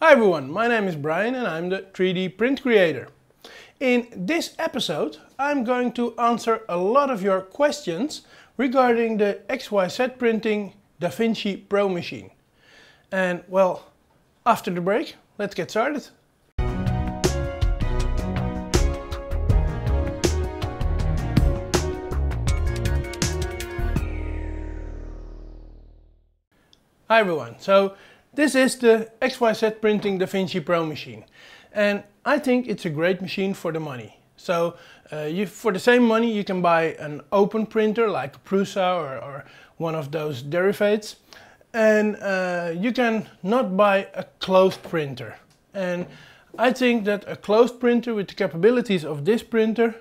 Hi everyone, my name is Brian and I'm the 3D print creator. In this episode I'm going to answer a lot of your questions regarding the XYZ printing DaVinci Pro machine. And well, after the break, let's get started. Hi everyone, so this is the XYZ Printing DaVinci Pro machine, and I think it's a great machine for the money. So for the same money you can buy an open printer like a Prusa or one of those derivatives, and you can not buy a closed printer. And I think that a closed printer with the capabilities of this printer,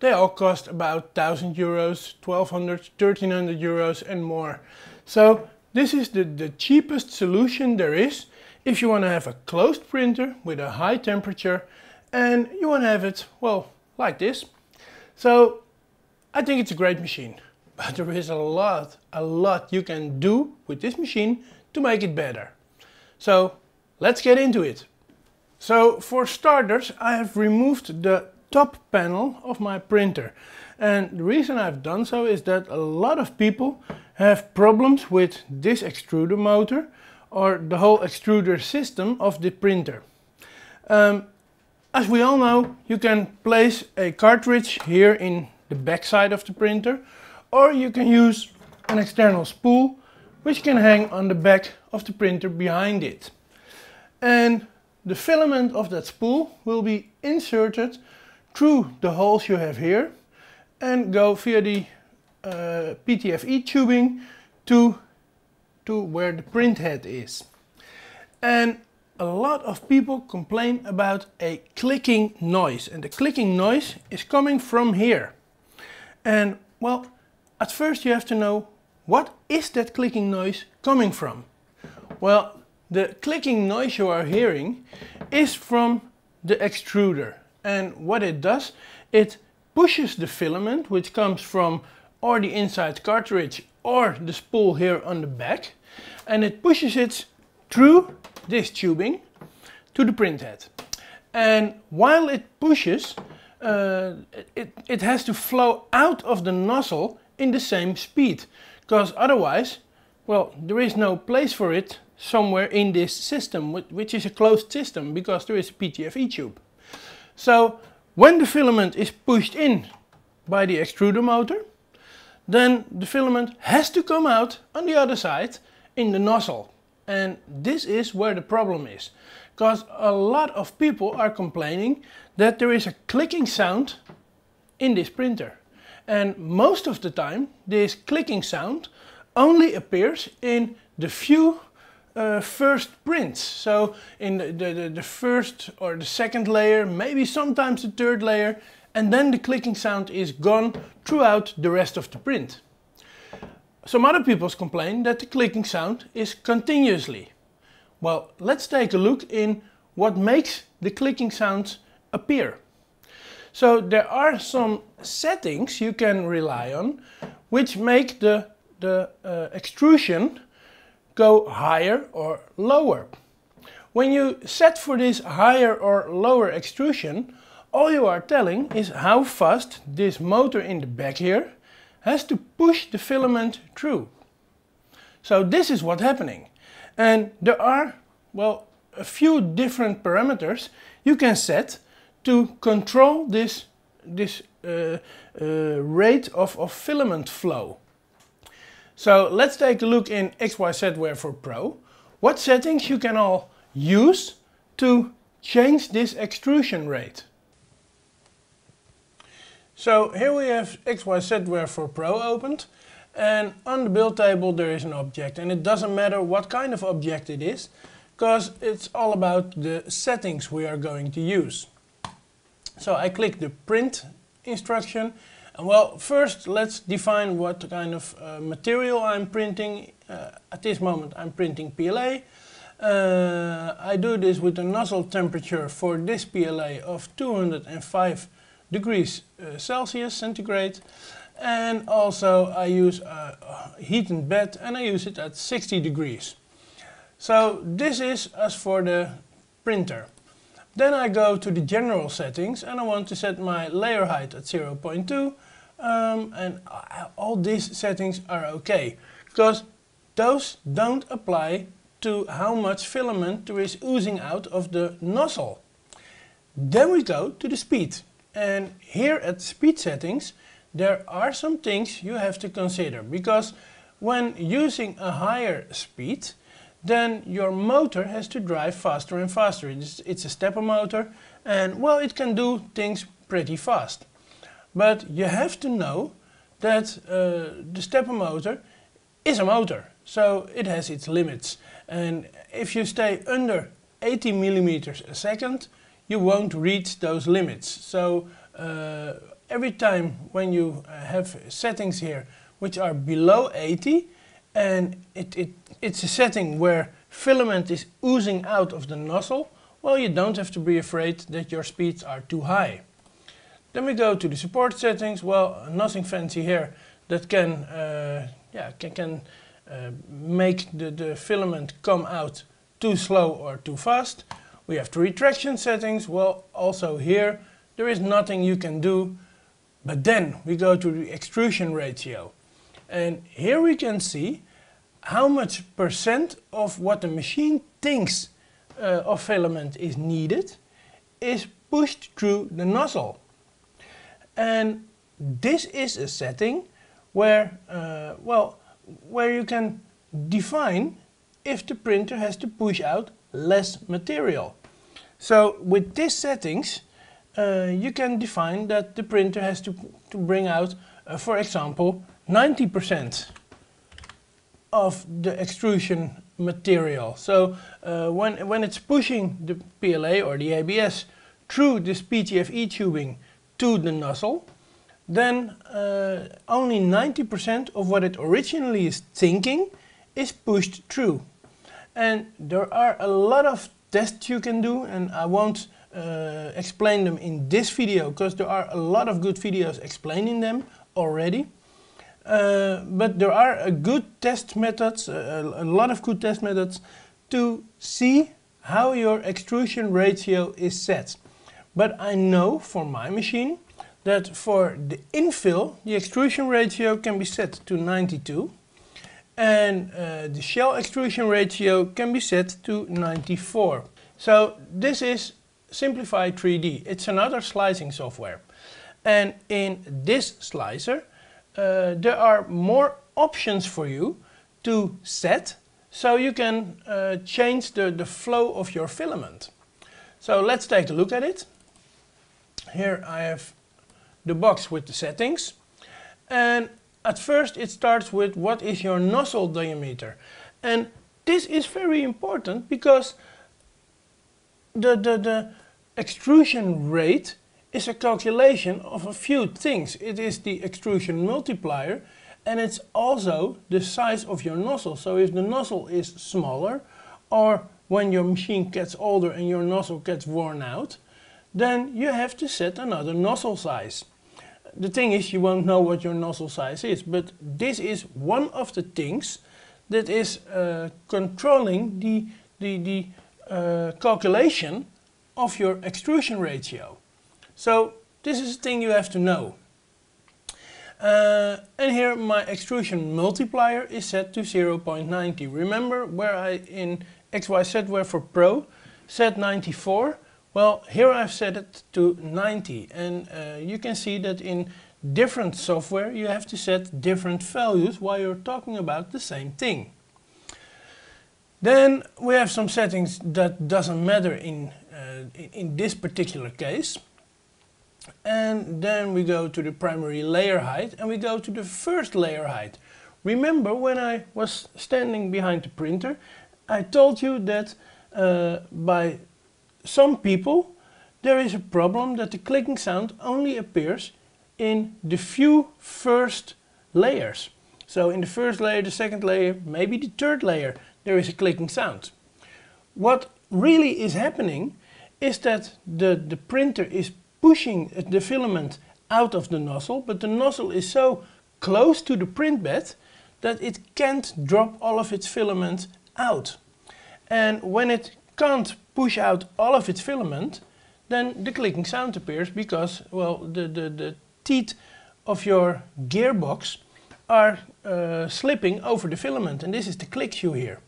they all cost about 1,000 euros, 1,200, 1,300 euros and more. So this is the cheapest solution there is if you want to have a closed printer with a high temperature and you want to have it, well, like this. So I think it's a great machine, but there is a lot you can do with this machine to make it better. So let's get into it. So for starters, I have removed the top panel of my printer. And the reason I've done so is that a lot of people have problems with this extruder motor or the whole extruder system of the printer. As we all know, you can place a cartridge here in the back side of the printer, or you can use an external spool which can hang on the back of the printer behind it. And the filament of that spool will be inserted through the holes you have here and go via the PTFE tubing to where the print head is. And a lot of people complain about a clicking noise, and the clicking noise is coming from here. And well, at first you have to know, what is that clicking noise coming from? Well, the clicking noise you are hearing is from the extruder, and what it does, it pushes the filament which comes from or the inside cartridge or the spool here on the back, and it pushes it through this tubing to the print head. And while it pushes, it has to flow out of the nozzle in the same speed, because otherwise, well, there is no place for it somewhere in this system, which is a closed system, because there is a PTFE tube. So when the filament is pushed in by the extruder motor, then the filament has to come out on the other side in the nozzle. And this is where the problem is, because a lot of people are complaining that there is a clicking sound in this printer. And most of the time this clicking sound only appears in the few first prints. So in the first or the second layer, maybe sometimes the third layer, and then the clicking sound is gone throughout the rest of the print. Some other people complain that the clicking sound is continuously. Well, let's take a look in what makes the clicking sounds appear. So there are some settings you can rely on which make the extrusion go higher or lower. When you set for this higher or lower extrusion, all you are telling is how fast this motor in the back here has to push the filament through. So this is what's happening. And there are, well, a few different parameters you can set to control this rate of filament flow. So let's take a look in XYZware for Pro, what settings you can all use to change this extrusion rate. So here we have XYZware for Pro opened, and on the build table there is an object, and it doesn't matter what kind of object it is, because it's all about the settings we are going to use. So I click the print instruction, and well, first let's define what kind of material I'm printing. At this moment I'm printing PLA. I do this with a nozzle temperature for this PLA of 205 degrees Celsius centigrade, and also I use a heated bed and I use it at 60 degrees. So this is as for the printer. Then I go to the general settings and I want to set my layer height at 0.2 and all these settings are okay, because those don't apply to how much filament there is oozing out of the nozzle. Then we go to the speed, and here at speed settings there are some things you have to consider, because when using a higher speed then your motor has to drive faster and faster. It's a stepper motor and well, it can do things pretty fast. But you have to know that the stepper motor is a motor, so it has its limits. And if you stay under 80 millimeters a second, you won't reach those limits. So every time when you have settings here which are below 80, and it's a setting where filament is oozing out of the nozzle, well, you don't have to be afraid that your speeds are too high. Then we go to the support settings. Well, nothing fancy here that can make the filament come out too slow or too fast. We have the retraction settings. Well, also here there is nothing you can do. But then we go to the extrusion ratio. And here we can see how much percent of what the machine thinks of filament is needed is pushed through the nozzle. And this is a setting where, where you can define if the printer has to push out less material. So with these settings, you can define that the printer has to bring out, for example, 90% of the extrusion material. So when it's pushing the PLA or the ABS through this PTFE tubing to the nozzle, then only 90% of what it originally is thinking is pushed through. And there are a lot of tests you can do, and I won't explain them in this video because there are a lot of good videos explaining them already. But there are a lot of good test methods to see how your extrusion ratio is set. But I know for my machine that for the infill the extrusion ratio can be set to 92 and the shell extrusion ratio can be set to 94. So this is Simplify 3D. It's another slicing software, and in this slicer there are more options for you to set, so you can change the flow of your filament. So let's take a look at it. Here I have the box with the settings, and at first it starts with what is your nozzle diameter, and this is very important because the extrusion rate is a calculation of a few things. It is the extrusion multiplier, and it's also the size of your nozzle. So if the nozzle is smaller, or when your machine gets older and your nozzle gets worn out, then you have to set another nozzle size. The thing is, you won't know what your nozzle size is, but this is one of the things that is controlling the calculation of your extrusion ratio. So this is a thing you have to know. And here my extrusion multiplier is set to 0.90. Remember where I in XYZ for Pro set 94? Well, here I've set it to 90, and you can see that in different software you have to set different values while you're talking about the same thing. Then we have some settings that doesn't matter in this particular case. And then we go to the primary layer height and we go to the first layer height. Remember when I was standing behind the printer, I told you that by some people there is a problem that the clicking sound only appears in the few first layers. So in the first layer, the second layer, maybe the third layer, there is a clicking sound. What really is happening is that the printer is pushing the filament out of the nozzle, but the nozzle is so close to the print bed that it can't drop all of its filament out. And when it can't push out all of its filament, then the clicking sound appears because, well, the teeth of your gearbox are slipping over the filament, and this is the click you hear.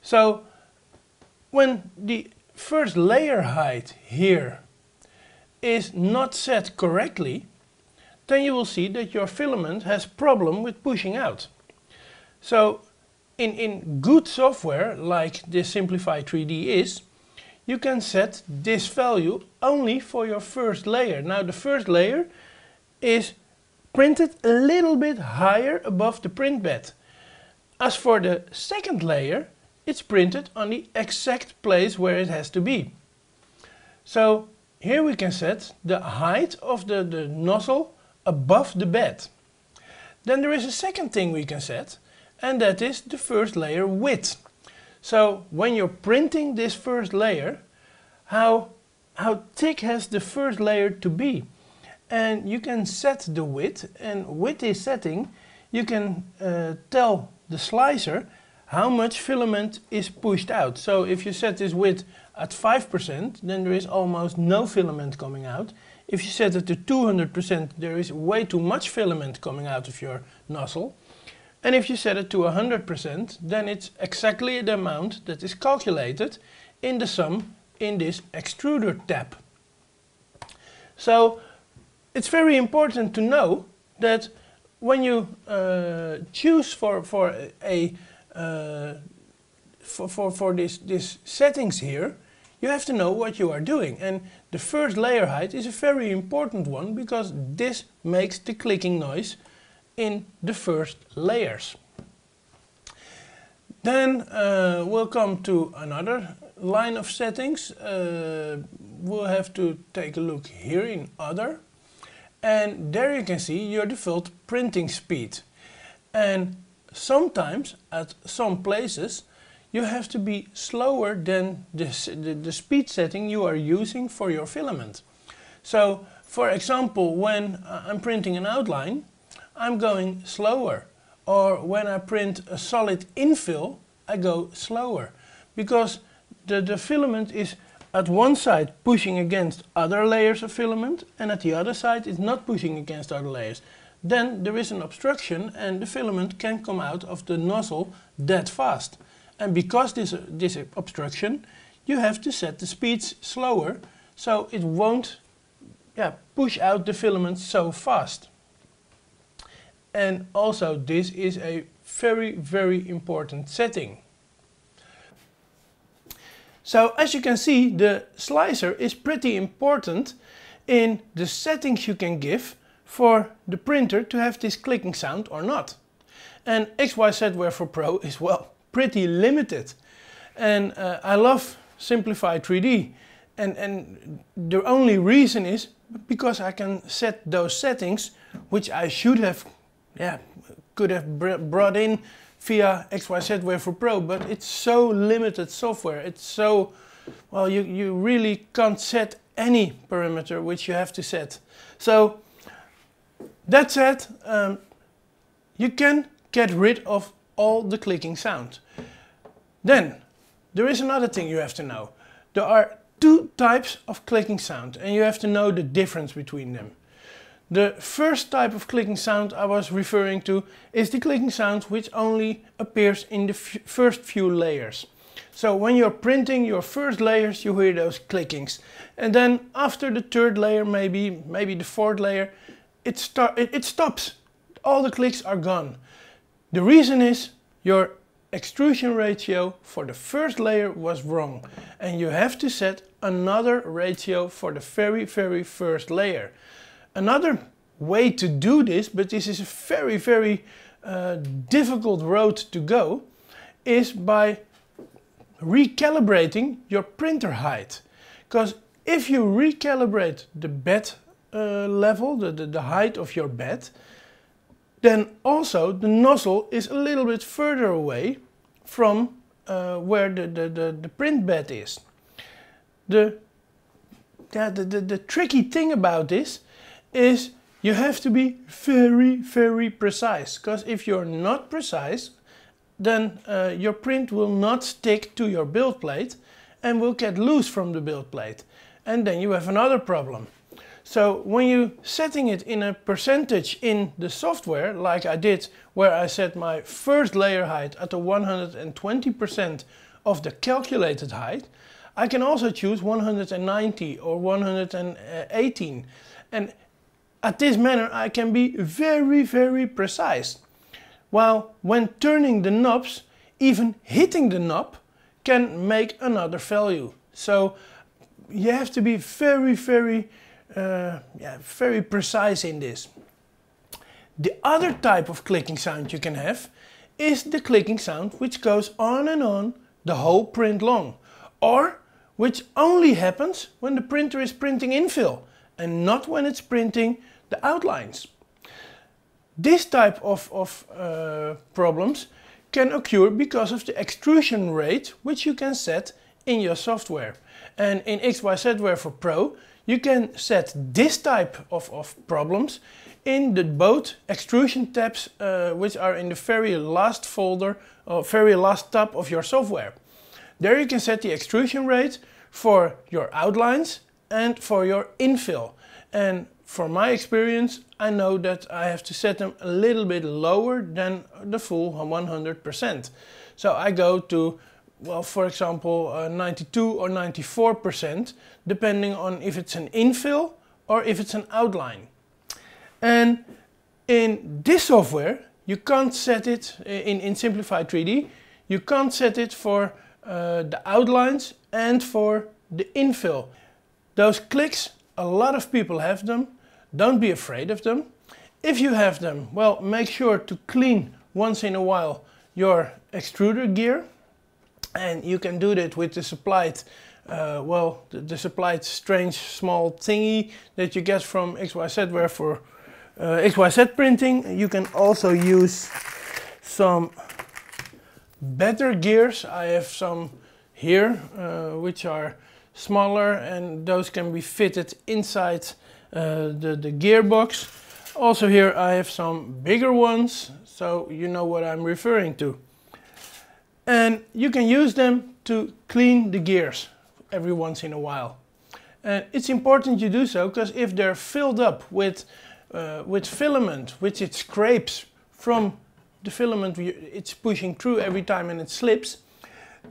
So when the first layer height here is not set correctly, then you will see that your filament has problem with pushing out. So in good software like this Simplify 3D is, you can set this value only for your first layer. Now the first layer is printed a little bit higher above the print bed. As for the second layer, it's printed on the exact place where it has to be. So here we can set the height of the nozzle above the bed. Then there is a second thing we can set, and that is the first layer width. So when you're printing this first layer, how thick has the first layer to be? And you can set the width, and with this setting you can tell the slicer how much filament is pushed out. So if you set this width at 5%, then there is almost no filament coming out. If you set it to 200%, there is way too much filament coming out of your nozzle. And if you set it to 100%, then it's exactly the amount that is calculated in the sum in this extruder tab. So it's very important to know that when you choose for this settings here, you have to know what you are doing. And the first layer height is a very important one because this makes the clicking noise in the first layers. Then we'll come to another line of settings. We'll have to take a look here in other, and there you can see your default printing speed. And sometimes at some places you have to be slower than the speed setting you are using for your filament. So for example, when I'm printing an outline, I'm going slower, or when I print a solid infill, I go slower, because the filament is at one side pushing against other layers of filament, and at the other side it's not pushing against other layers. Then there is an obstruction and the filament can come out of the nozzle that fast. And because this obstruction, you have to set the speeds slower so it won't push out the filament so fast. And also this is a very important setting. So as you can see, the slicer is pretty important in the settings you can give for the printer to have this clicking sound or not. And XYZ-WareForPro is, well, pretty limited. And I love Simplify 3D, and the only reason is because I can set those settings which I should have, could have brought in via XYZ-WareForPro, but it's so limited software. It's so, well, you really can't set any parameter which you have to set. So that said, you can get rid of all the clicking sound. Then there is another thing you have to know. There are two types of clicking sound, and you have to know the difference between them. The first type of clicking sound I was referring to is the clicking sound which only appears in the first few layers. So when you're printing your first layers, you hear those clickings, and then after the third layer, maybe the fourth layer, it stops. All the clicks are gone. The reason is your extrusion ratio for the first layer was wrong, and you have to set another ratio for the very first layer. Another way to do this, but this is a very difficult road to go, is by recalibrating your printer height. Because if you recalibrate the bed level, the height of your bed, then also the nozzle is a little bit further away from where the print bed is. The tricky thing about this is you have to be very precise, because if you're not precise, then your print will not stick to your build plate, and will get loose from the build plate. And then you have another problem. So when you setting it in a percentage in the software, like I did, where I set my first layer height at the 120% of the calculated height, I can also choose 190 or 118. And at this manner I can be very precise. While when turning the knobs, even hitting the knob can make another value. So you have to be very precise in this. The other type of clicking sound you can have is the clicking sound which goes on and on the whole print long, or which only happens when the printer is printing infill and not when it's printing the outlines. This type of problems can occur because of the extrusion rate which you can set in your software. And in XYZware for Pro you can set this type of problems in the both extrusion tabs which are in the very last folder or very last tab of your software. There you can set the extrusion rate for your outlines and for your infill. And from my experience, I know that I have to set them a little bit lower than the full 100%. So I go to, well, for example, 92 or 94%, depending on if it's an infill or if it's an outline. And in this software, you can't set it in Simplify 3D. You can't set it for the outlines and for the infill. Those clicks, a lot of people have them. Don't be afraid of them. If you have them, well, make sure to clean once in a while your extruder gear. And you can do that with the supplied, the supplied strange small thingy that you get from XYZware for XYZ printing. You can also use some better gears. I have some here which are smaller, and those can be fitted inside the gearbox. Also here I have some bigger ones, so you know what I'm referring to. And you can use them to clean the gears every once in a while. And it's important you do so, because if they're filled up with filament, which it scrapes from the filament it's pushing through every time and it slips,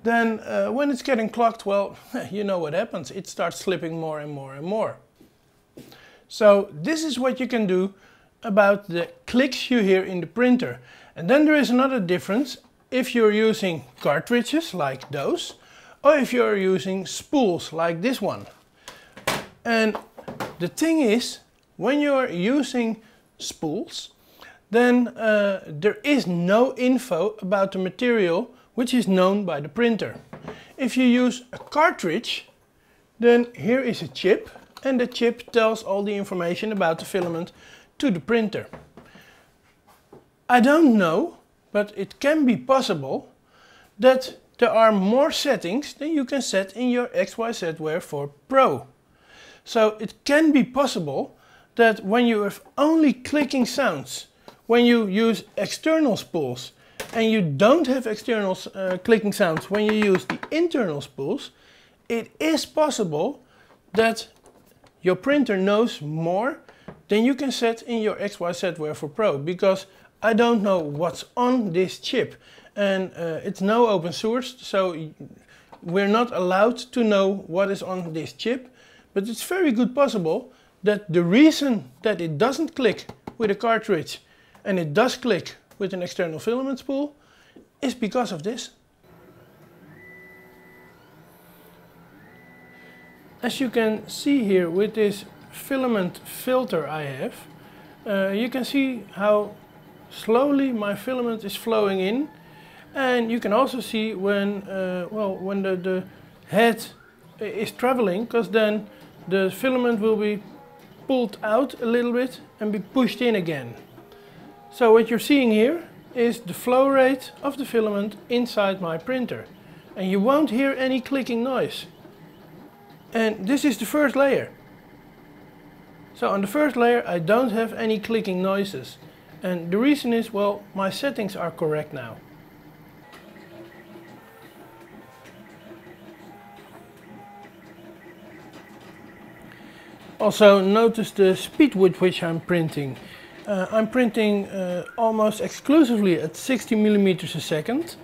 then when it's getting clogged, well, you know what happens. It starts slipping more and more and more. So this is what you can do about the clicks you hear in the printer. And then there is another difference if you're using cartridges like those, or if you're using spools like this one. And the thing is, when you're using spools, then there is no info about the material which is known by the printer. If you use a cartridge, then here is a chip, and the chip tells all the information about the filament to the printer. I don't know, but it can be possible that there are more settings than you can set in your XYZware for Pro. So it can be possible that when you have only clicking sounds, when you use external spools, and you don't have external clicking sounds when you use the internal spools, it is possible that your printer knows more than you can set in your XYZware for Pro, because I don't know what's on this chip, and it's no open source, so we're not allowed to know what is on this chip. But it's very good possible that the reason that it doesn't click with a cartridge and it does click with an external filament spool is because of this. As you can see here with this filament filter I have, you can see how slowly my filament is flowing in, and you can also see when when the head is traveling, because then the filament will be pulled out a little bit and be pushed in again. So what you're seeing here is the flow rate of the filament inside my printer, and you won't hear any clicking noise. And this is the first layer. So on the first layer I don't have any clicking noises, and the reason is, well, my settings are correct now. Also notice the speed with which I'm printing. I'm printing almost exclusively at 60 millimeters a second.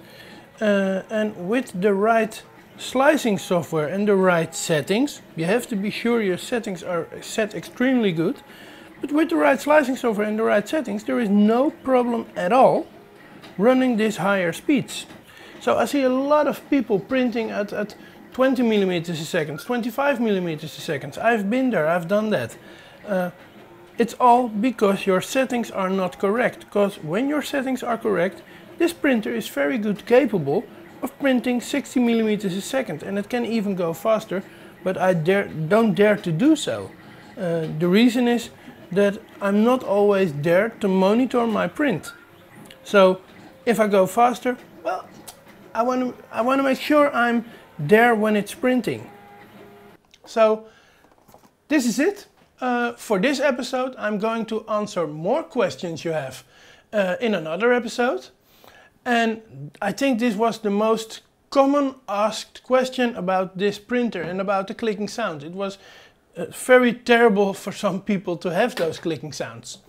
And with the right slicing software and the right settings, you have to be sure your settings are set extremely good. But with the right slicing software and the right settings, there is no problem at all running these higher speeds. So I see a lot of people printing at 20 millimeters a second, 25 millimeters a second. I've been there, I've done that. It's all because your settings are not correct. Because when your settings are correct, this printer is very good capable of printing 60 millimeters a second, and it can even go faster, but I don't dare to do so. The reason is that I'm not always there to monitor my print. So if I go faster, well, I want to make sure I'm there when it's printing. So this is it. For this episode, I'm going to answer more questions you have in another episode. And I think this was the most common asked question about this printer and about the clicking sound. It was very terrible for some people to have those clicking sounds.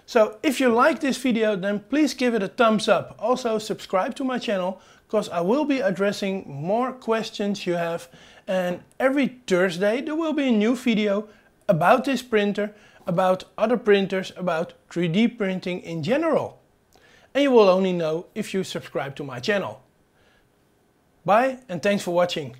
So if you like this video, then please give it a thumbs up. Also subscribe to my channel, because I will be addressing more questions you have. And every Thursday there will be a new video about this printer, about other printers, about 3D printing in general. And you will only know if you subscribe to my channel. Bye and thanks for watching.